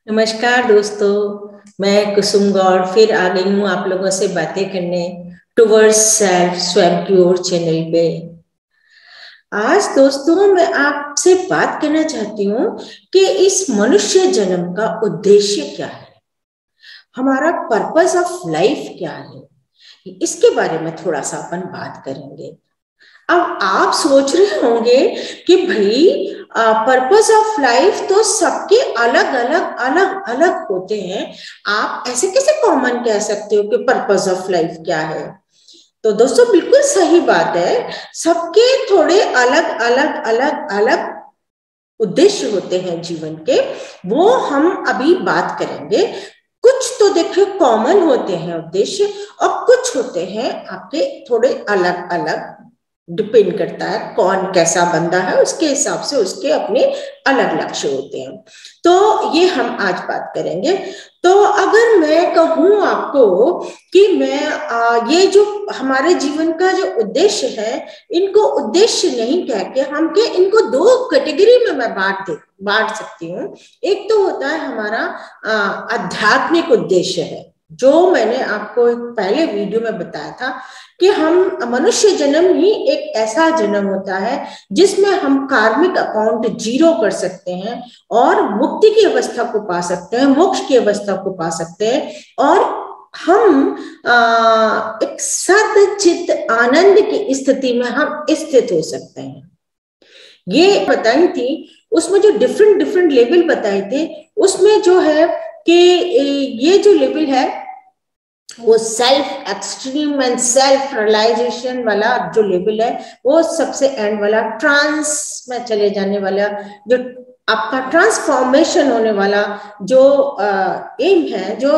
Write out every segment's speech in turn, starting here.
नमस्कार दोस्तों, मैं कुसुम गौड़ फिर आ गई हूँ आप लोगों से बातें करने टुवर्ड्स सेल्फ स्वयं की ओर चैनल पे। आज दोस्तों मैं आपसे बात करना चाहती हूँ कि इस मनुष्य जन्म का उद्देश्य क्या है, हमारा पर्पस ऑफ लाइफ क्या है, इसके बारे में थोड़ा सा अपन बात करेंगे। अब आप सोच रहे होंगे कि भाई पर्पस ऑफ लाइफ तो सबके अलग अलग अलग अलग होते हैं, आप ऐसे कैसे कॉमन कह सकते हो कि पर्पस ऑफ लाइफ क्या है। तो दोस्तों बिल्कुल सही बात है, सबके थोड़े अलग अलग अलग अलग उद्देश्य होते हैं जीवन के, वो हम अभी बात करेंगे। कुछ तो देखिए कॉमन होते हैं उद्देश्य और कुछ होते हैं आपके थोड़े अलग अलग। डिपेंड करता है कौन कैसा बंदा है, उसके हिसाब से उसके अपने अलग लक्ष्य होते हैं। तो ये हम आज बात करेंगे। तो अगर मैं कहूं आपको कि मैं ये जो हमारे जीवन का जो उद्देश्य है, इनको उद्देश्य नहीं कह के हम के इनको दो कैटेगरी में मैं बांट सकती हूँ। एक तो होता है हमारा आध्यात्मिक उद्देश्य है, जो मैंने आपको पहले वीडियो में बताया था कि हम मनुष्य जन्म ही एक ऐसा जन्म होता है जिसमें हम कार्मिक अकाउंट जीरो कर सकते हैं और मुक्ति की अवस्था को पा सकते हैं, मोक्ष की अवस्था को पा सकते हैं और हम एक सत-चित आनंद की स्थिति में हम स्थित हो सकते हैं। ये बताई थी, उसमें जो डिफरेंट डिफरेंट लेवल बताए थे, उसमें जो है कि ये जो लेवल है वो self extreme and self realisation वाला जो लेवल है, वो सबसे एंड वाला ट्रांस में चले जाने वाला, जो आपका ट्रांसफॉर्मेशन होने वाला जो एम है, जो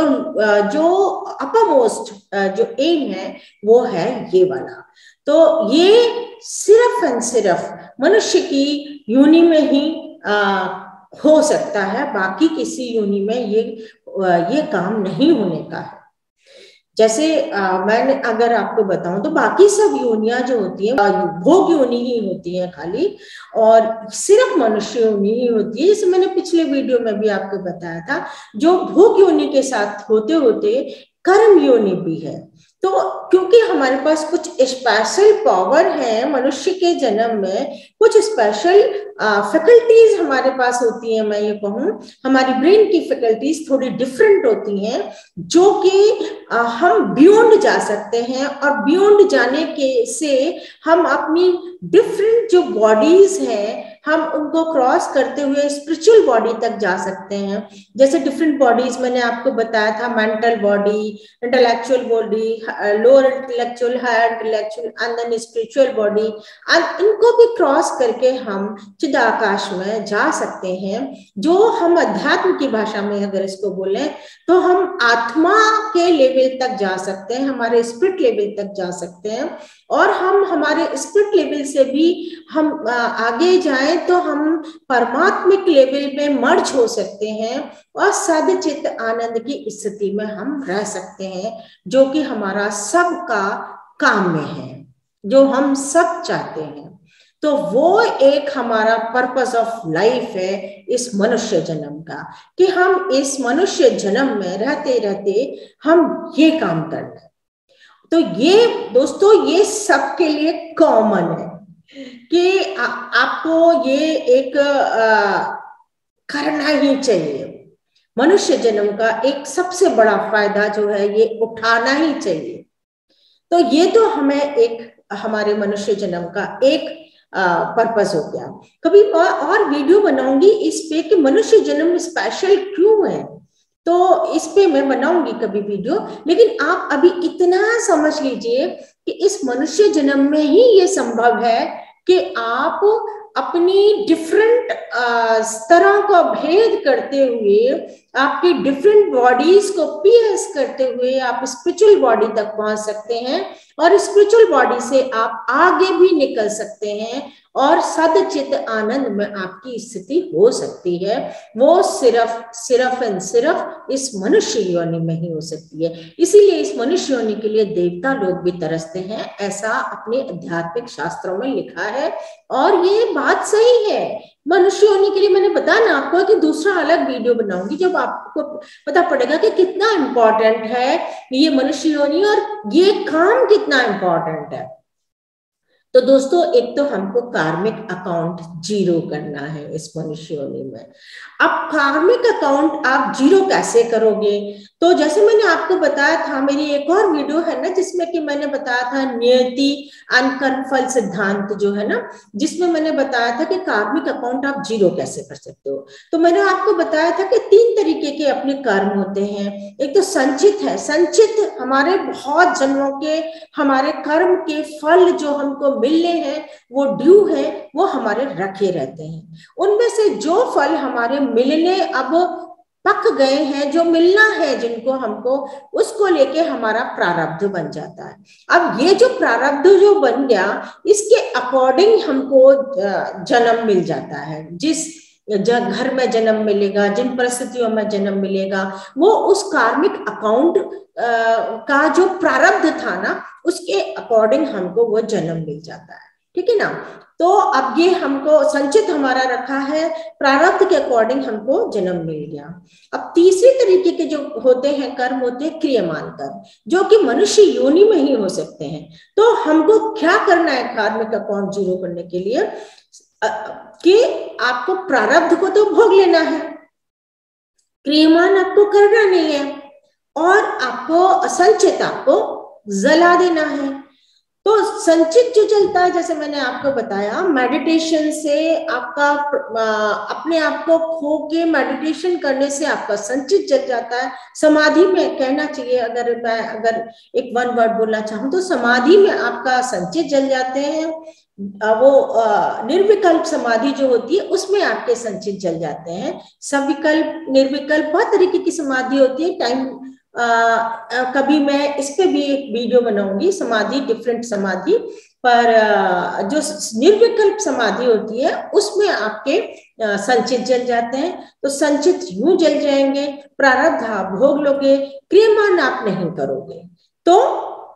अपरमोस्ट जो एम है, वो है ये वाला। तो ये सिर्फ एंड सिर्फ मनुष्य की योनि में ही हो सकता है, बाकी किसी योनि में ये काम नहीं होने का है। जैसे मैंने अगर आपको बताऊं तो बाकी सब योनियां जो होती हैं भोग योनि ही होती हैं खाली, और सिर्फ मनुष्य योनि ही होती है। जैसे मैंने पिछले वीडियो में भी आपको बताया था, जो भोग योनि के साथ होते होते कर्म योनि भी है। तो क्योंकि हमारे पास कुछ स्पेशल पावर है मनुष्य के जन्म में, कुछ स्पेशल फैकल्टीज हमारे पास होती है, मैं ये कहूँ हमारी ब्रेन की फैकल्टीज थोड़ी डिफरेंट होती हैं, जो कि हम बियॉन्ड जा सकते हैं और बियॉन्ड जाने के से हम अपनी डिफरेंट जो बॉडीज हैं हम उनको क्रॉस करते हुए स्पिरिचुअल बॉडी तक जा सकते हैं। जैसे डिफरेंट बॉडीज मैंने आपको बताया था, mental body, intellectual body, lower intellectual, higher intellectual and then spiritual body, इनको भी क्रॉस करके हम चिदाकाश में जा सकते हैं। जो हम अध्यात्म की भाषा में अगर इसको बोलें तो हम आत्मा के लेवल तक जा सकते हैं, हमारे स्पिरिट लेवल तक जा सकते हैं, और हम हमारे स्पिरिट लेवल से भी हम आगे जाएं तो हम परमात्मिक लेवल में मर्ज हो सकते हैं और सद्चित आनंद की स्थिति में हम रह सकते हैं, जो कि हमारा सबका काम में है, जो हम सब चाहते हैं। तो वो एक हमारा पर्पस ऑफ लाइफ है इस मनुष्य जन्म का, कि हम इस मनुष्य जन्म में रहते रहते हम ये काम कर रहे हैं। तो ये दोस्तों ये सबके लिए कॉमन है कि आपको ये एक करना ही चाहिए। मनुष्य जन्म का एक सबसे बड़ा फायदा जो है ये उठाना ही चाहिए। तो ये तो हमें एक हमारे मनुष्य जन्म का एक पर्पस हो गया। कभी और वीडियो बनाऊंगी इस पे कि मनुष्य जन्म स्पेशल क्यों है, तो इस पे मैं बनाऊंगी कभी वीडियो। लेकिन आप अभी इतना समझ लीजिए कि इस मनुष्य जन्म में ही ये संभव है कि आप अपनी डिफरेंट स्तरों का भेद करते हुए, आपकी डिफरेंट बॉडीज को पीएस करते हुए आप स्पिरिचुअल बॉडी तक पहुंच सकते हैं, और स्पिरिचुअल बॉडी से आप आगे भी निकल सकते हैं और सद्चित आनंद में आपकी स्थिति हो सकती है। वो सिर्फ एंड सिर्फ इस मनुष्य योनि में ही हो सकती है। इसीलिए इस मनुष्य योनि के लिए देवता लोग भी तरसते हैं, ऐसा अपने आध्यात्मिक शास्त्रों में लिखा है। और ये बात सही है, मनुष्य होने के लिए मैंने बताया ना आपको कि दूसरा अलग वीडियो बनाऊंगी जब आपको पता पड़ेगा कि कितना इम्पोर्टेंट है ये मनुष्य योनि और ये काम कितना इम्पोर्टेंट है। तो दोस्तों एक तो हमको कार्मिक अकाउंट जीरो करना है इस मनुष्य योनि में। अब कार्मिक अकाउंट आप जीरो कैसे करोगे? तो जैसे मैंने आपको बताया था, मेरी एक और वीडियो है ना जिसमें कि मैंने बताया था नियति कर्मफल सिद्धांत जो है ना, जिसमें मैंने बताया था कि कार्मिक अकाउंट आप जीरो कैसे कर सकते हो। तो मैंने आपको बताया था कि 3 तरीके के अपने कर्म होते हैं। एक तो संचित है, संचित हमारे बहुत जन्मों के हमारे कर्म के फल जो हमको मिलने हैं, वो ड्यू है, वो हमारे रखे रहते हैं। उनमें से जो फल हमारे मिलने अब पक गए हैं, जो मिलना है जिनको हमको, उसको लेके हमारा प्रारब्ध बन जाता है। अब ये जो प्रारब्ध जो बन गया, इसके अकॉर्डिंग हमको जन्म मिल जाता है। जिस घर में जन्म मिलेगा, जिन परिस्थितियों में जन्म मिलेगा, वो उस कार्मिक अकाउंट का जो प्रारब्ध था ना, उसके अकॉर्डिंग हमको वो जन्म मिल जाता है। ठीक है ना? तो अब ये हमको संचित हमारा रखा है, प्रारब्ध के अकॉर्डिंग हमको जन्म मिल गया। अब तीसरे तरीके के जो होते हैं कर्म होते हैं क्रियमान कर्म, जो कि मनुष्य योनि में ही हो सकते हैं। तो हमको क्या करना है कार्मिक अकाउंट जीरो करने के लिए? कि आपको प्रारब्ध को तो भोग लेना है, क्रियमान आपको करना नहीं है, और आपको संचित आपको जला देना है। तो संचित जो चलता है, जैसे मैंने आपको बताया, मेडिटेशन से आपका अपने आप को खो के मेडिटेशन करने से आपका संचित जल जाता है। समाधि में कहना चाहिए, अगर मैं एक 1 वर्ड बोलना चाहूँ तो समाधि में आपका संचित जल जाते हैं। वो निर्विकल्प समाधि जो होती है उसमें आपके संचित जल जाते हैं। सविकल्प, निर्विकल्प बहुत तरीके की समाधि होती है। टाइम कभी मैं इस पे भी एक वीडियो बनाऊंगी, समाधि, डिफरेंट समाधि, पर जो निर्विकल्प समाधि होती है उसमें आपके संचित जल जाते हैं। तो संचित यूं जल जाएंगे, प्रारब्ध आप भोग लोगे, क्रियमान आप नहीं करोगे, तो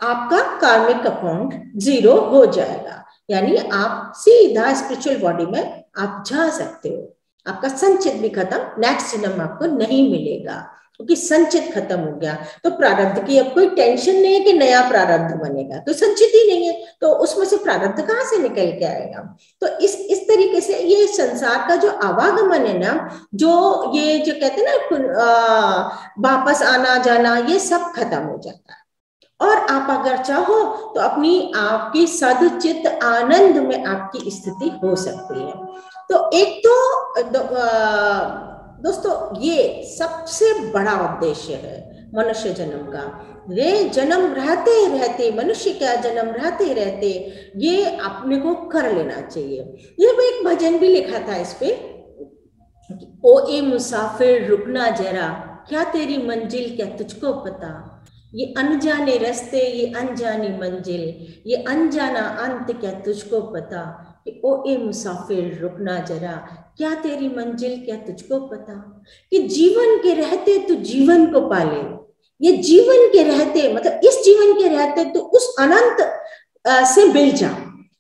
आपका कार्मिक अकाउंट जीरो हो जाएगा। यानी आप सीधा स्पिरिचुअल बॉडी में आप जा सकते हो। आपका संचित भी खत्म, नेक्स्ट जन्म आपको नहीं मिलेगा क्योंकि संचित खत्म हो गया। तो प्रारब्ध की अब कोई टेंशन नहीं है कि नया प्रारब्ध बनेगा, तो संचित ही नहीं है, तो उसमें से प्रारब्ध कहाँ से निकल के आएगा? तो इस तरीके से ये संसार का जो आवागमन है ना, जो ये जो कहते हैं ना वापस आना जाना, ये सब खत्म हो जाता है। और आप अगर चाहो तो अपनी आपकी सदचित आनंद में आपकी स्थिति हो सकती है। तो एक तो दोस्तों ये सबसे बड़ा उद्देश्य है मनुष्य जन्म का। ये जन्म रहते रहते, मनुष्य का जन्म रहते रहते ये अपने को कर लेना चाहिए। ये मैं एक भजन भी लिखा था इस पे, ओ ए मुसाफिर रुकना जरा, क्या तेरी मंजिल क्या तुझको पता, ये अनजाने रास्ते ये अनजानी मंजिल, ये अनजाना अंत क्या तुझको पता, कि ओ ए मुसाफिर रुकना जरा, क्या तेरी मंजिल क्या तुझको पता। कि जीवन के रहते तू जीवन को पाले, ये जीवन के रहते मतलब इस जीवन के रहते तू उस अनंत से मिल जा।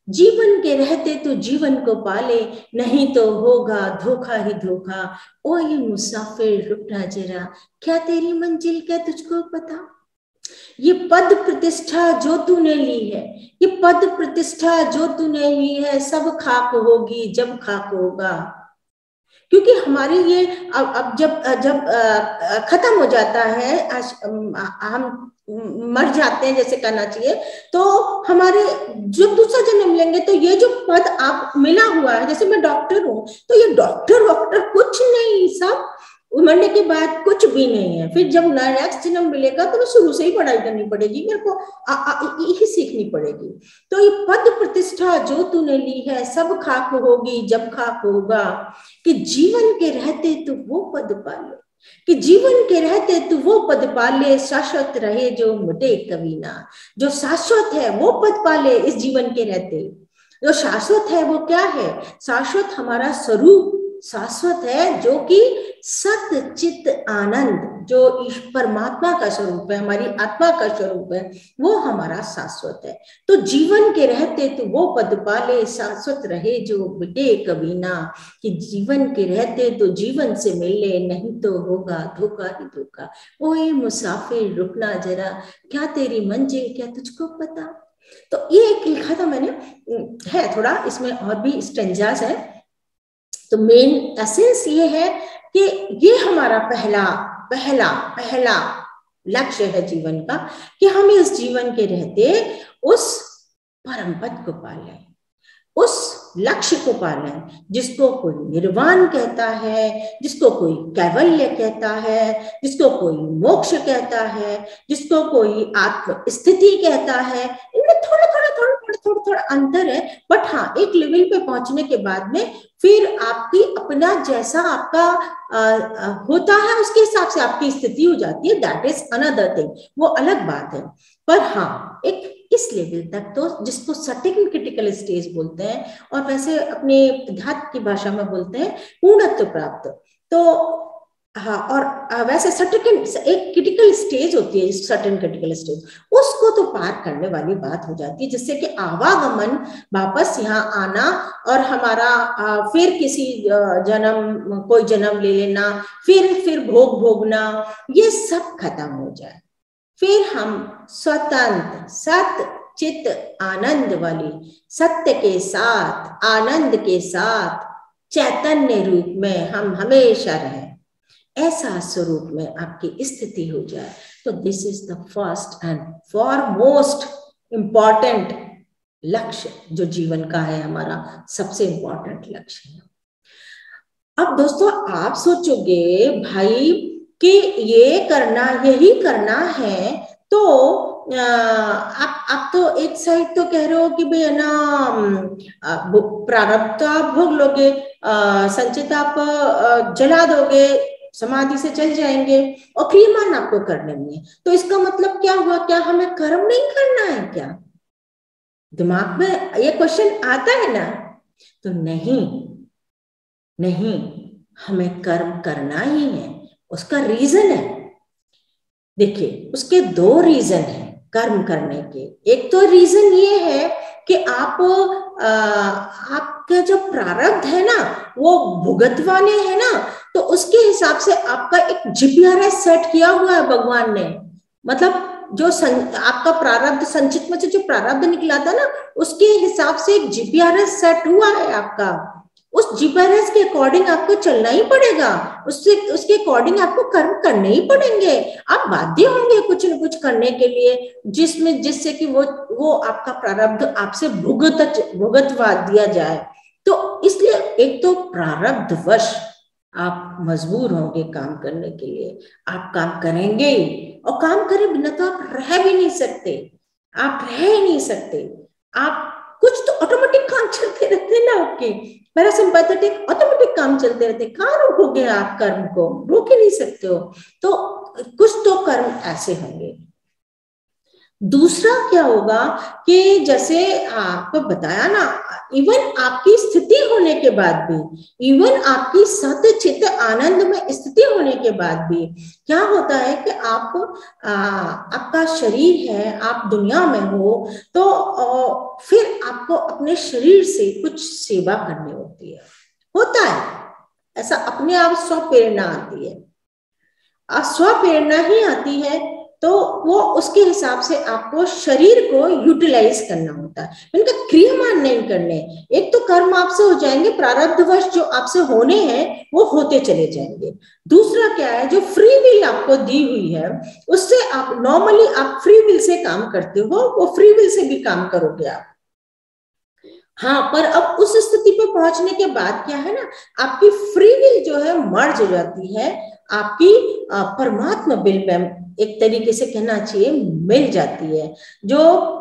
जीवन के रहते तू जीवन को पाले, नहीं तो होगा धोखा ही धोखा, ओ ये मुसाफिर रुकना जरा, क्या तेरी मंजिल क्या तुझको पता। ये पद प्रतिष्ठा जो तूने ली है, ये पद प्रतिष्ठा जो तूने ली है, सब खाक होगी जब खाक होगा। क्योंकि हमारे ये अब जब खत्म हो जाता है, हम मर जाते हैं जैसे कहना चाहिए, तो हमारे जब दूसरा जन्म लेंगे तो ये जो पद आप मिला हुआ है, जैसे मैं डॉक्टर हूँ तो ये डॉक्टर कुछ नहीं, सब मरने के बाद कुछ भी नहीं है। फिर जब नेक्स्ट जन्म मिलेगा तो शुरू से ही पढ़ाई करनी पड़ेगी, मेरे को यही सीखनी पड़ेगी। तो ये पद प्रतिष्ठा जो तूने ली है, सब खाक होगी जब खाक होगा। कि जीवन के रहते तू वो पद पाले, कि जीवन के रहते तू वो पद पाले, शाश्वत रहे जो मिटे कभी ना। जो शाश्वत है वो पद पाले इस जीवन के रहते। जो शाश्वत है वो क्या है? शाश्वत हमारा स्वरूप शाश्वत है, जो कि सत चित आनंद जो परमात्मा का स्वरूप है, हमारी आत्मा का स्वरूप है, वो हमारा शाश्वत है। तो जीवन के रहते तो वो पद पाले, शाश्वत रहे जो बिटे कभी ना, कि जीवन के रहते तो जीवन से मिले, नहीं तो होगा धोखा ही धोखा। ओए मुसाफिर रुकना जरा, क्या तेरी मंजिल क्या तुझको पता। तो ये एक लिखा था मैंने, है थोड़ा इसमें और भी स्टेंजास है। तो मेन एसेंस ये है कि ये हमारा पहला पहला पहला लक्ष्य है जीवन का, कि हम इस जीवन के रहते उस परम पद को पालें, उस लक्ष्य को पालें, जिसको कोई निर्वाण कहता है, जिसको कोई कैवल्य कहता है, जिसको कोई मोक्ष कहता है, जिसको कोई आत्म स्थिति कहता है। इनमें थोड़ा अंतर है, बट हाँ एक लेवल पे पहुंचने के बाद में फिर आपकी अपना जैसा आपका होता है उसके हिसाब से आपकी स्थिति हो जाती है। दैट इज अनदर थिंग, वो अलग बात है। पर हाँ एक इस लेवल तक तो जिसको सर्टेन क्रिटिकल स्टेज बोलते हैं, और वैसे अपने अध्यात्म की भाषा में बोलते हैं पूर्णत्व प्राप्त। तो हाँ, और वैसे सर्टेन एक क्रिटिकल स्टेज होती है, सर्टेन क्रिटिकल स्टेज, उसको तो पार करने वाली बात हो जाती है, जिससे कि आवागमन वापस यहाँ आना और हमारा फिर किसी जन्म कोई जन्म ले लेना, फिर भोग भोगना, ये सब खत्म हो जाए। फिर हम स्वतंत्र सत चित आनंद वाली, सत्य के साथ आनंद के साथ चैतन्य रूप में हम हमेशा रहें, ऐसा स्वरूप में आपकी स्थिति हो जाए। तो this is the first and foremost important लक्ष्य जो जीवन का है, हमारा सबसे इम्पॉर्टेंट लक्ष्य है। अब दोस्तों आप सोचोगे भाई कि ये करना, यही करना है, तो आप तो एक साइड तो कह रहे हो कि भाई ना प्रारब्ध तो आप भोग लोगे, संचित आप जला दोगे, समाधि से चल जाएंगे, और क्रियमान आपको करने में है। तो इसका मतलब क्या हुआ, क्या हमें कर्म नहीं करना है क्या? दिमाग में ये क्वेश्चन आता है ना। तो नहीं, हमें कर्म करना ही है। उसका रीजन है, देखिए उसके दो रीजन है कर्म करने के। एक तो रीजन ये है कि आपका जो प्रारब्ध है ना वो भुगतवाने है ना, तो उसके हिसाब से आपका एक जीपीआरएस सेट किया हुआ है भगवान ने। मतलब जो आपका प्रारब्ध संचित में से जो प्रारब्ध निकला था ना, उसके हिसाब से एक जीपीआरएस सेट हुआ है आपका। उस जीपीआरएस के अकॉर्डिंग आपको चलना ही पड़ेगा, उसके अकॉर्डिंग आपको कर्म करने ही पड़ेंगे। आप बाध्य होंगे कुछ न कुछ करने के लिए, जिससे कि वो आपका प्रारब्ध आपसे भुगतवा दिया जाए। तो इसलिए एक तो प्रारब्धवश आप मजबूर होंगे काम करने के लिए, आप काम करेंगे ही, और काम करे बिना तो आप रह भी नहीं सकते, आप रह ही नहीं सकते। आप कुछ तो ऑटोमेटिक काम चलते रहते ना आपके, पैरासिम्पैथेटिक ऑटोमेटिक काम चलते रहते, कहाँ रोकोगे आप कर्म को, रोक ही नहीं सकते हो। तो कुछ तो कर्म ऐसे होंगे। दूसरा क्या होगा कि जैसे आपको बताया ना, इवन आपकी स्थिति होने के बाद भी, इवन आपकी सत्य चित्त आनंद में स्थिति होने के बाद भी क्या होता है कि आपका शरीर है, आप दुनिया में हो, तो फिर आपको अपने शरीर से कुछ सेवा करनी होती है, होता है ऐसा, अपने आप स्वप्रेरणा आती है। स्वप्रेरणा ही आती है तो वो उसके हिसाब से आपको शरीर को यूटिलाइज करना होता है, उनका क्रियामान नहीं करने। एक तो कर्म आपसे हो जाएंगे, प्रारब्धवश जो आपसे होने हैं वो होते चले जाएंगे। दूसरा क्या है, जो फ्री विल आपको दी हुई है उससे आप नॉर्मली आप फ्री विल से काम करते हो, वो फ्री विल से भी काम करोगे आप। हाँ, पर अब उस स्थिति पर पहुंचने के बाद क्या है ना, आपकी फ्री विल जो है मर्ज हो जाती है आपकी परमात्मा बिल में एक तरीके से कहना चाहिए मिल जाती है। जो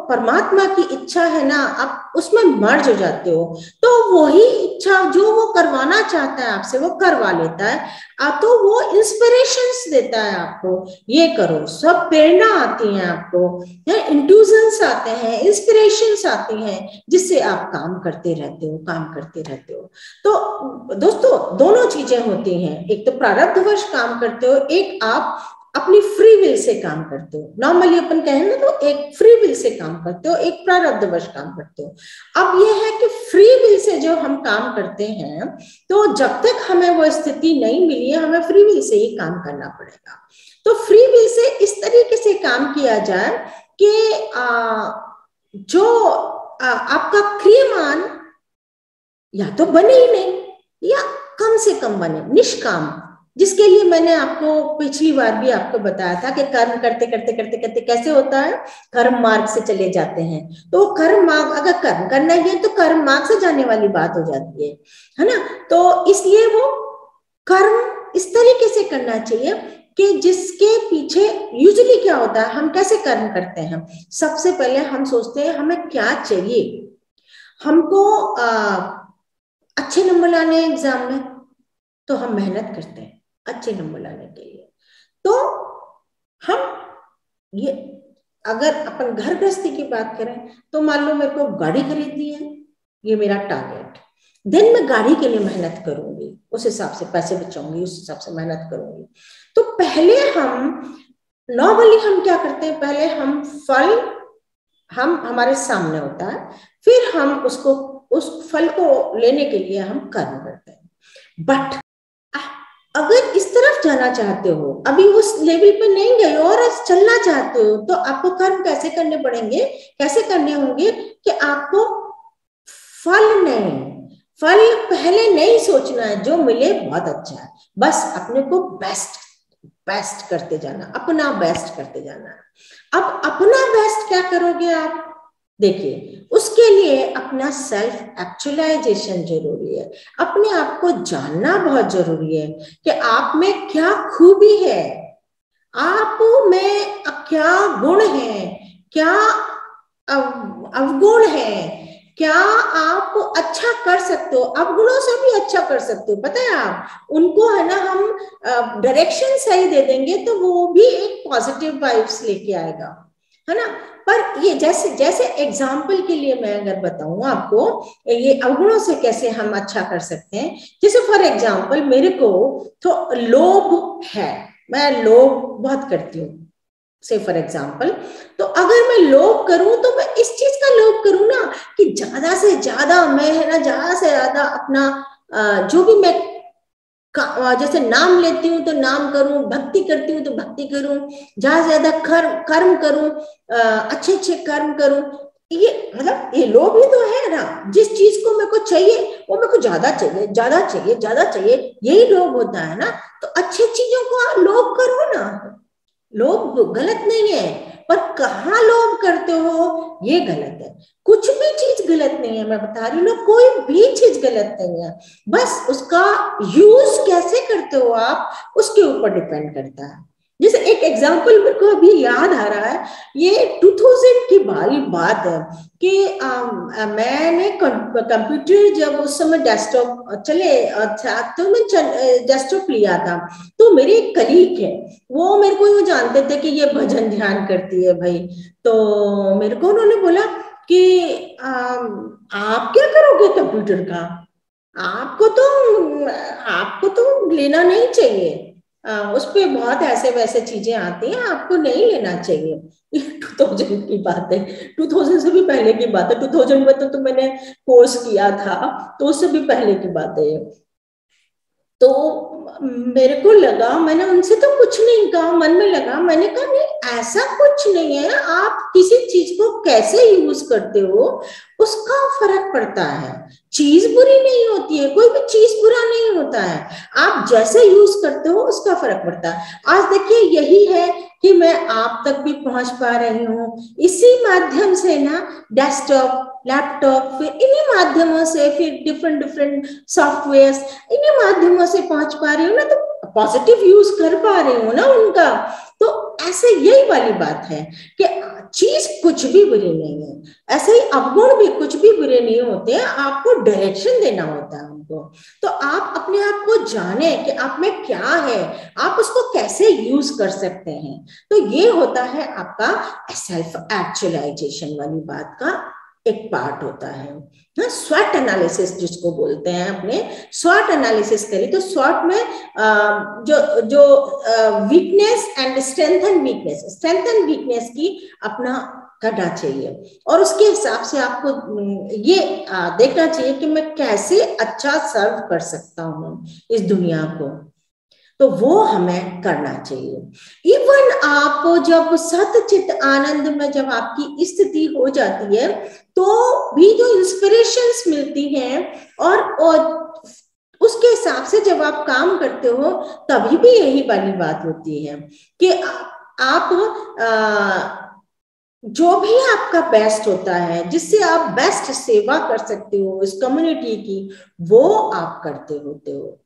परमात्मा की इच्छा है ना, आप उसमें मर्ज हो जाते हो, तो वही इच्छा जो वो करवाना चाहता है आपसे वो करवा लेता है। तो वो इंस्पिरेशंस देता है आपको, ये करो, सब प्रेरणा आती है आपको, इंट्यूजन्स आते हैं, इंस्पिरेशंस आती हैं, जिससे आप काम करते रहते हो, काम करते रहते हो। तो दोस्तों दोनों चीजें होती हैं, एक तो प्रारब्धवश काम करते हो, एक आप अपनी फ्री विल से काम करते हो। नॉर्मली अपन कहें ना तो एक फ्री विल से काम करते हो, एक प्रारब्धवश काम करते हो। अब यह है कि फ्री विल से जो हम काम करते हैं, तो जब तक हमें वो स्थिति नहीं मिली है, हमें फ्री विल से ही काम करना पड़ेगा। तो फ्री विल से इस तरीके से काम किया जाए कि जो आपका क्रियमान या तो बने ही नहीं या कम से कम बने, निष्काम, जिसके लिए मैंने आपको पिछली बार भी आपको बताया था कि कर्म करते करते करते करते कैसे होता है, कर्म मार्ग से चले जाते हैं। तो कर्म मार्ग, अगर कर्म करना ही है तो कर्म मार्ग से जाने वाली बात हो जाती है ना। तो इसलिए वो कर्म इस तरीके से करना चाहिए कि जिसके पीछे यूजुअली क्या होता है, हम कैसे कर्म करते हैं, सबसे पहले हम सोचते हैं हमें क्या चाहिए। हमको अच्छे नंबर लाने हैं एग्जाम में, तो हम मेहनत करते हैं अच्छे नंबर लाने के लिए। तो हम ये, अगर अपन घर गृहस्थी की बात करें तो मान लो मेरे को गाड़ी खरीदनी है, ये मेरा टारगेट, देन मैं गाड़ी के लिए मेहनत करूंगी, उस हिसाब से पैसे बचाऊंगी, उस हिसाब से मेहनत करूंगी। तो पहले हम नॉर्मली हम क्या करते हैं, पहले हम फल हमारे सामने होता है, फिर हम उसको, उस फल को लेने के लिए हम कर्म करते हैं। बट अगर इस तरफ जाना चाहते हो, अभी उस लेवल पे नहीं गए और चलना चाहते हो, तो आपको कर्म कैसे करने पड़ेंगे, कैसे करने होंगे कि आपको फल पहले नहीं सोचना है, जो मिले बहुत अच्छा है, बस अपने को बेस्ट करते जाना, अपना बेस्ट करते जाना है। अब अपना बेस्ट क्या करोगे आप, देखिए उसके लिए अपना सेल्फ एक्चुअलाइजेशन जरूरी है, अपने आप को जानना बहुत जरूरी है कि आप में क्या खूबी है, आप में क्या गुण है, क्या अवगुण है, क्या आप अच्छा कर सकते हो, अवगुणों से भी अच्छा कर सकते हो। पता है आप उनको, है ना, हम डायरेक्शन सही दे देंगे तो वो भी एक पॉजिटिव वाइब्स लेके आएगा, है ना। पर ये जैसे एग्जाम्पल के लिए मैं अगर बताऊं आपको, ये अवगुणों से कैसे हम अच्छा कर सकते हैं, जैसे फॉर एग्जाम्पल मेरे को तो लोभ है, मैं लोभ बहुत करती हूँ, से फॉर एग्जाम्पल, तो अगर मैं लोभ करूं तो मैं इस चीज का लोभ करूं ना कि ज्यादा से ज्यादा मैं, है ना, ज्यादा से ज्यादा अपना जो भी मैं जैसे नाम लेती हूँ तो नाम करूं, भक्ति करती हूँ तो भक्ति करूं, ज्यादा से ज्यादा कर्म करूं, अच्छे अच्छे कर्म करूं। ये मतलब ये लोभ ही तो है ना, जिस चीज को मेरे को चाहिए वो मेरे को ज्यादा चाहिए, ज्यादा चाहिए, ज्यादा चाहिए, यही लोभ होता है ना। तो अच्छी चीजों को आप लोभ करो ना, लोभ गलत नहीं है, पर कहाँ लोभ करते हो ये गलत है। कुछ भी चीज गलत नहीं है, मैं बता रही हूँ ना, कोई भी चीज गलत नहीं है, बस उसका यूज कैसे करते हो आप, उसके ऊपर डिपेंड करता है। जैसे एक एग्जांपल मेरे को अभी याद आ रहा है, ये 2000 की बात है कि मैंने कंप्यूटर जब उस समय डेस्कटॉप चले था, तो मैं डेस्कटॉप लिया था, तो मेरे एक कलीग है, वो मेरे को यूँ जानते थे कि ये भजन ध्यान करती है भाई, तो मेरे को उन्होंने बोला कि आप क्या करोगे कंप्यूटर का, आपको तो लेना नहीं चाहिए, उस पे बहुत ऐसे वैसे चीजें आती हैं, आपको नहीं लेना चाहिए। 2000 की बात है, 2000 से भी पहले की बात है, 2000 में तो मैंने कोर्स किया था, तो उससे भी पहले की बात है। तो मेरे को लगा, मैंने उनसे तो कुछ नहीं कहा, मन में लगा, मैंने कहा नहीं ऐसा कुछ नहीं है, आप किसी चीज को कैसे यूज करते हो उसका फर्क पड़ता है, चीज बुरी नहीं होती है, कोई भी चीज बुरा नहीं होता है, आप जैसे यूज करते हो उसका फर्क पड़ता है। आज देखिए यही है कि मैं आप तक भी पहुंच पा रही हूँ इसी माध्यम से ना, डेस्कटॉप, लैपटॉप, फिर इन्हीं माध्यमों से, फिर डिफरेंट सॉफ्टवेयर, इन्हीं माध्यमों से पहुंच पा रही हूँ ना, तो पॉजिटिव यूज कर पा रही हूँ ना उनका। तो ऐसे यही वाली बात है कि चीज कुछ भी बुरी नहीं है, ऐसे ही अवगुण भी कुछ भी बुरे नहीं होते हैं, आपको डायरेक्शन देना होता है उनको। तो आप अपने आप को जाने कि आप में क्या है, आप उसको कैसे यूज कर सकते हैं। तो ये होता है आपका सेल्फ एक्चुअलाइजेशन वाली बात का एक पार्ट होता है ना। स्वॉट एनालिसिस जिसको बोलते हैं, अपने स्वॉट एनालिसिस करिए। तो स्वॉट में जो जो weakness and strength and weakness की अपना करना चाहिए, और उसके हिसाब से आपको ये देखना चाहिए कि मैं कैसे अच्छा सर्व कर सकता हूँ इस दुनिया को। तो वो हमें करना चाहिए। इवन आप जब सतचित आनंद में जब आपकी स्थिति हो जाती है, तो भी जो इंस्पिरेशंस मिलती हैं और उसके हिसाब से जब आप काम करते हो, तभी भी यही वाली बात होती है कि आप जो भी आपका बेस्ट होता है, जिससे आप बेस्ट सेवा कर सकते हो इस कम्युनिटी की, वो आप करते होते हो।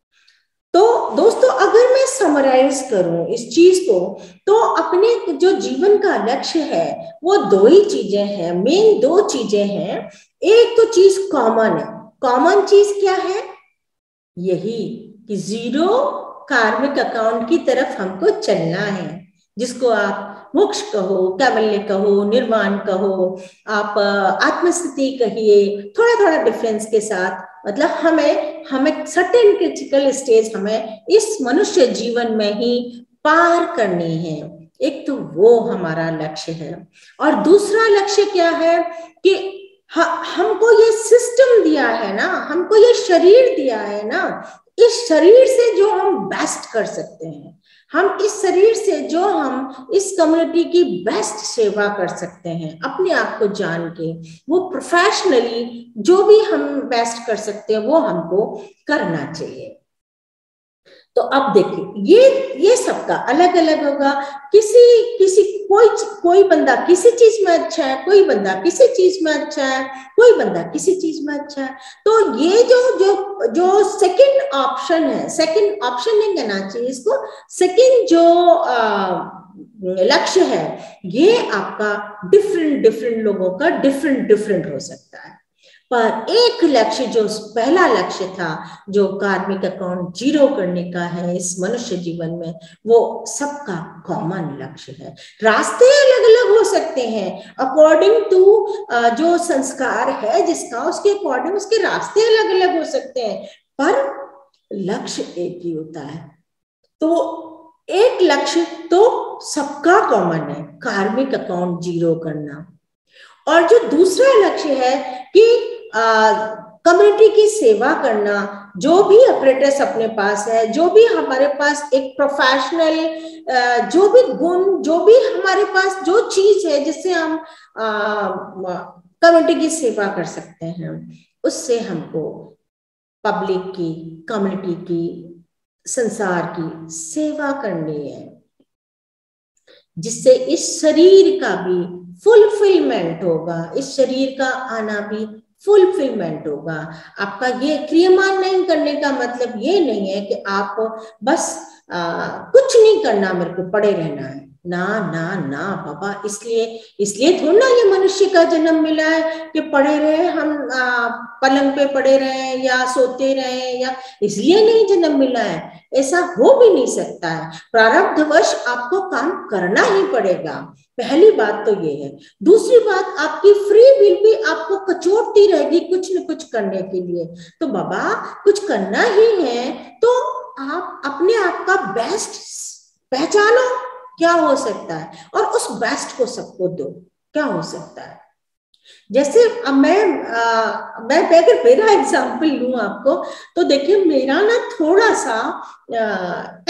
तो दोस्तों, अगर मैं समराइज करूं इस चीज को, तो अपने जो जीवन का लक्ष्य है वो दो ही चीजें हैं, मेन दो चीजें हैं। एक तो चीज कॉमन है। कॉमन चीज क्या है? यही कि जीरो कार्मिक अकाउंट की तरफ हमको चलना है, जिसको आप मोक्ष कहो, कैवल्य कहो, निर्वाण कहो, आप आत्मस्थिति कहिए, थोड़ा थोड़ा डिफरेंस के साथ। मतलब हमें सर्टेन क्रिटिकल स्टेज हमें इस मनुष्य जीवन में ही पार करनी है। एक तो वो हमारा लक्ष्य है, और दूसरा लक्ष्य क्या है कि हमको ये सिस्टम दिया है ना, हमको ये शरीर दिया है ना, इस शरीर से जो हम बेस्ट कर सकते हैं, हम इस शरीर से जो हम इस कम्युनिटी की बेस्ट सेवा कर सकते हैं, अपने आप को जान के, वो प्रोफेशनली जो भी हम बेस्ट कर सकते हैं वो हमको करना चाहिए। तो अब देखिए, ये सबका अलग अलग होगा। कोई बंदा किसी चीज में अच्छा है, कोई बंदा किसी चीज में अच्छा है, कोई बंदा किसी चीज में अच्छा है। तो ये जो सेकंड ऑप्शन है, सेकंड ऑप्शन नहीं कहना चाहिए इसको, सेकंड जो लक्ष्य है, ये आपका डिफरेंट लोगों का डिफरेंट हो सकता है। पर एक लक्ष्य, जो पहला लक्ष्य था, जो कार्मिक अकाउंट जीरो करने का है इस मनुष्य जीवन में, वो सबका कॉमन लक्ष्य है। रास्ते अलग अलग हो सकते हैं अकॉर्डिंग टू जो संस्कार है जिसका, उसके अकॉर्डिंग उसके रास्ते अलग अलग हो सकते हैं, पर लक्ष्य एक ही होता है। तो एक लक्ष्य तो सबका कॉमन है, कार्मिक अकाउंट जीरो करना। और जो दूसरा लक्ष्य है कि कम्युनिटी की सेवा करना, जो भी ऑपरेटर्स अपने पास है, जो भी हमारे पास एक प्रोफेशनल जो भी गुण, जो भी हमारे पास जो चीज है जिससे हम कम्युनिटी की सेवा कर सकते हैं, उससे हमको पब्लिक की, कम्युनिटी की, संसार की सेवा करनी है, जिससे इस शरीर का भी फुलफिलमेंट होगा, इस शरीर का आना भी फुलफिलमेंट होगा। आपका ये क्रियामान नहीं करने का मतलब ये नहीं है कि आप बस कुछ नहीं करना, मेरे को पड़े रहना है। ना ना ना बाबा, इसलिए थोड़ा ना ये मनुष्य का जन्म मिला है कि पड़े रहे हम, पलंग पे पड़े रहे या सोते रहे, या इसलिए नहीं जन्म मिला है। ऐसा हो भी नहीं सकता है। प्रारब्धवश आपको काम करना ही पड़ेगा, पहली बात तो ये है। दूसरी बात, आपकी फ्री विल भी आपको कचोटती रहेगी कुछ न कुछ करने के लिए। तो बाबा, कुछ करना ही है तो आप अपने आप का बेस्ट पहचानो, क्या हो सकता है, और उस बेस्ट को सबको दो, क्या हो सकता है। जैसे अब मैं अगर मेरा एग्जाम्पल लूं आपको, तो देखिए मेरा ना थोड़ा सा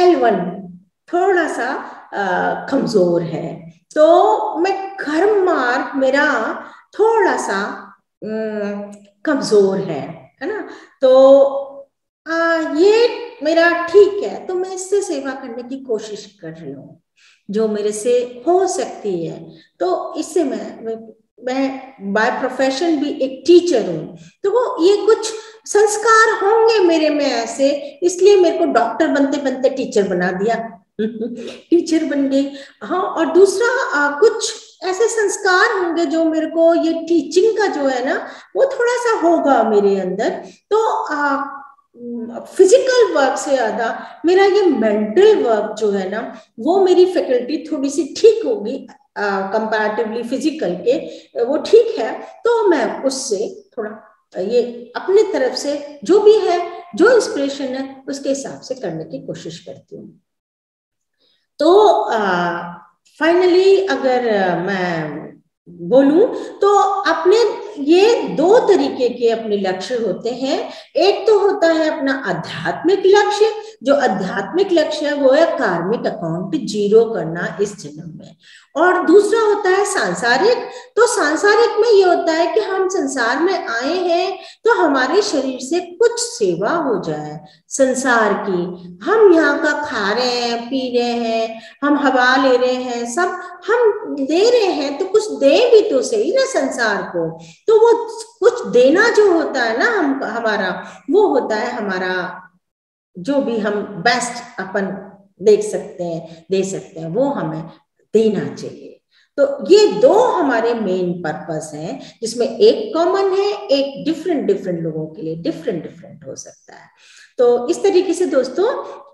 L1 थोड़ा सा कमजोर है, तो मैं कर्म मार्ग मेरा थोड़ा सा कमजोर है ना। तो ये मेरा ठीक है, तो मैं इससे सेवा करने की कोशिश कर रही हूँ जो मेरे से हो सकती है। तो इससे मैं बाय प्रोफेशन भी एक टीचर हूँ, तो वो ये कुछ संस्कार होंगे मेरे में ऐसे, इसलिए मेरे को डॉक्टर बनते बनते टीचर बना दिया। टीचर बन गई। हाँ, और दूसरा कुछ ऐसे संस्कार होंगे जो मेरे को ये टीचिंग का जो है ना वो थोड़ा सा होगा मेरे अंदर। तो फिजिकल वर्क से ज्यादा मेरा ये मेंटल वर्क जो है ना वो मेरी फैकल्टी थोड़ी सी ठीक होगी कंपैरेटिवली फिजिकल के, वो ठीक है। तो मैं उससे थोड़ा ये अपने तरफ से जो भी है, जो इंस्पिरेशन है उसके हिसाब से करने की कोशिश करती हूँ। तो फाइनली अगर मैं बोलूं तो अपने ये दो तरीके के अपने लक्ष्य होते हैं। एक तो होता है अपना आध्यात्मिक लक्ष्य, जो आध्यात्मिक लक्ष्य है वो है कार्मिक अकाउंट जीरो करना इस जन्म में, और दूसरा होता है सांसारिक। तो सांसारिक में ये होता है कि हम संसार में आए हैं तो हमारे शरीर से कुछ सेवा हो जाए संसार की। हम यहाँ का खा रहे हैं, पी रहे हैं, हम हवा ले रहे हैं, सब हम दे रहे हैं, तो कुछ दे भी तो सही ना संसार को। तो वो कुछ देना जो होता है ना हमारा, वो होता है हमारा जो भी हम बेस्ट अपन देख सकते हैं, दे सकते हैं, वो हमें देना चाहिए। तो ये दो हमारे मेन पर्पस हैं, जिसमें एक कॉमन है, एक डिफरेंट लोगों के लिए डिफरेंट हो सकता है। तो इस तरीके से दोस्तों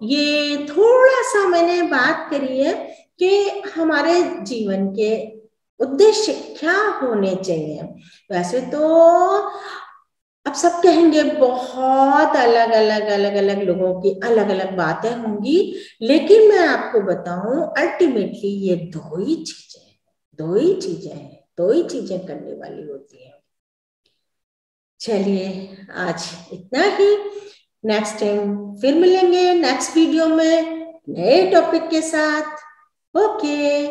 ये थोड़ा सा मैंने बात करी है कि हमारे जीवन के उद्देश्य क्या होने चाहिए। वैसे तो अब सब कहेंगे बहुत अलग लोगों की अलग अलग बातें होंगी, लेकिन मैं आपको बताऊं अल्टीमेटली ये दो ही चीजें करने वाली होती हैं। चलिए आज इतना ही, नेक्स्ट टाइम फिर मिलेंगे नेक्स्ट वीडियो में नए टॉपिक के साथ। ओके।